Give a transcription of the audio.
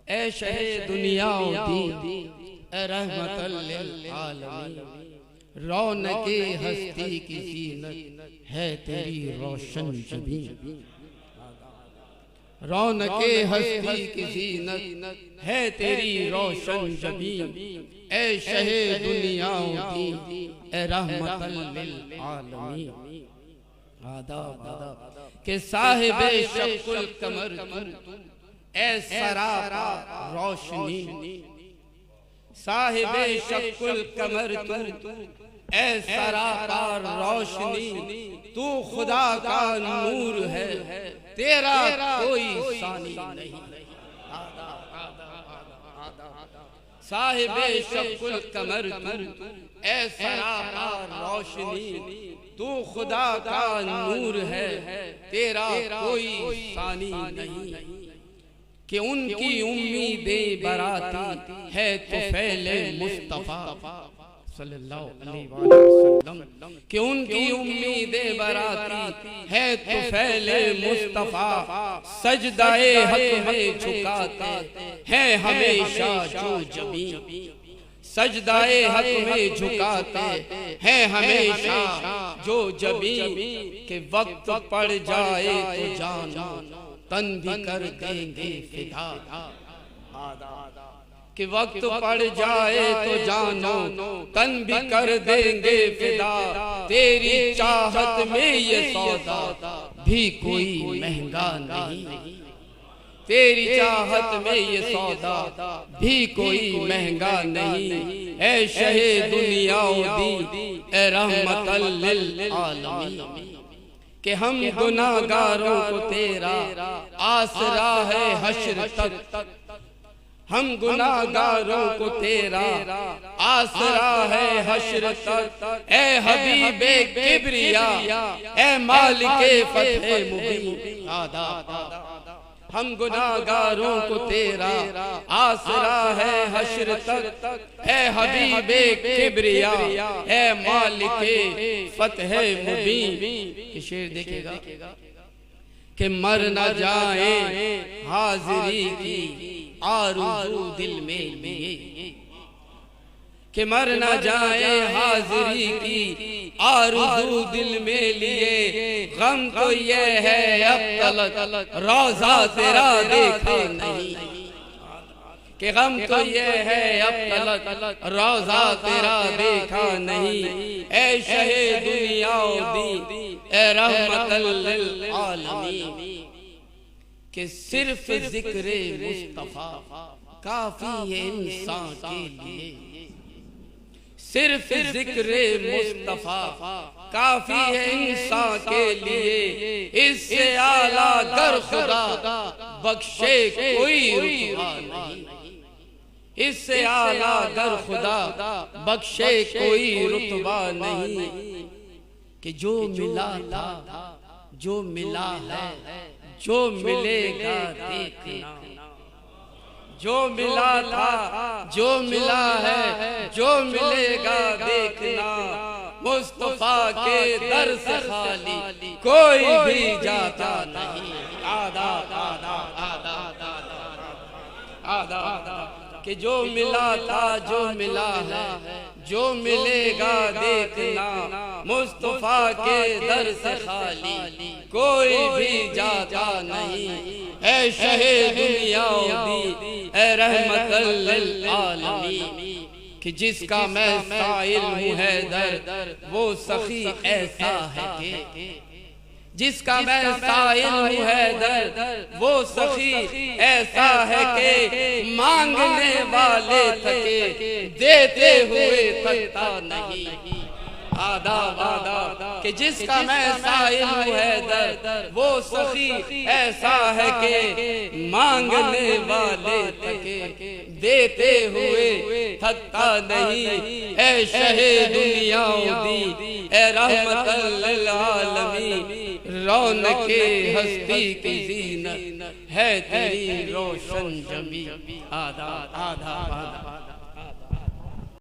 ए शहे दुनिया दी ए रहमतल लिल आलमीन, रौनके हस्ती की ज़ीनत है तेरी रोशन जबीन। रौनके हस्ती की ज़ीनत है तेरी रोशन जबीन, ए शहे दुनिया दी ए रहमतल लिल आलमीन। आदाब के साहिबे शक्कुल कमर तू ए सरापा रोशनी, साहिबे शक्कुल कमर तू ए सरापा रोशनी, तू खुदा का नूर है तेरा कोई सानी नहीं। साहिबे शक्कुल कमर तू ए सरापा रोशनी, तू खुदा का नूर है तेरा कोई सानी नहीं। कि उनकी उम्मीदें बराती है तो फैले मुस्तफा सल्लल्लाहु अलैहि वसल्लम, कि उनकी उम्मीदें बराती है तो फैले मुस्तफा, सजदाए हक में झुकाते हैं हमेशा जो जबीन, सजदाए हक में झुकाते हैं हमेशा जो जबीन। के वक्त पड़ जाए तो जानो तन भी कर देंगे फिदा, कि वक्त पड़ जाए तो जानो तन भी कर देंगे फिदा, तेरी चाहत में ये सौदा भी कोई महंगा नहीं, तेरी चाहत में ये सौदा भी कोई महंगा नहीं। ऐ शहे दुनिया दी ए रहमतल लिल आलमीन, कि हम गुनाहगारों को तेरा आसरा है हश्र तक, हम गुनाहगारों को तेरा आसरा है हश्र तक। ए हबीबे किबरिया ए मालिके फतह मुबीन, हम गुनाहगारों को तेरा आसरा है हश्र तक। ए हबीबे किबरिया ए मालिके फतह मुबीन। कि शेर देखेगा कि मर न जाए हाजिरी की आरज़ू दिल में लिए, कि मर न जाए हाजिरी की आरज़ू दिल में लिए, गम तो ये है अब तलक रोज़ा तेरा देखा नहीं, कि गम तो ये है अब तलक रोज़ा तेरा देखा नहीं। ऐ शहे दुनिया दी ए रहमतल लिल आलमीन, कि सिर्फ जिक्रे मुस्तफा काफी है इंसान के लिए, सिर्फ जिक्रे मुस्तफा काफी है इंसान के लिए, इससे आला गर खुदा बख्शे कोई रुतबा नहीं, इससे आला गर खुदा बख्शे कोई रुतबा नहीं। कि जो मिला था जो मिला है जो मिलेगा देखना, जो मिला था जो मिला है जो मिलेगा देखना, मुस्तफा के दर से खाली कोई भी जाता नहीं। आदा आदा आदा आदा आदा कि जो मिला था जो मिला है जो मिलेगा देखना, मुस्तफा के दर से खाली कोई भी जाता नहीं। ऐ शहे दुनिया दी ए रहमतल लिल आलमीन, कि जिसका मैं साइल हूँ हैदर वो सखी ऐसा है कि, जिसका मैं साइल हूँ हैदर वो सखी ऐसा है कि, मांगने वाले थके देते हुए थकता नहीं। आदा आदा कि जिसका मैं साइल हूँ हैदर वो सखी ऐसा है कि, मांगने वाले थके देते हुए थकता नहीं। ऐ शहे दुनिया दी ए रहमतल लिल आलमीन, रौनके हस्ती की ज़ीनत है तेरी रोशन जमी। आदा आदा आदा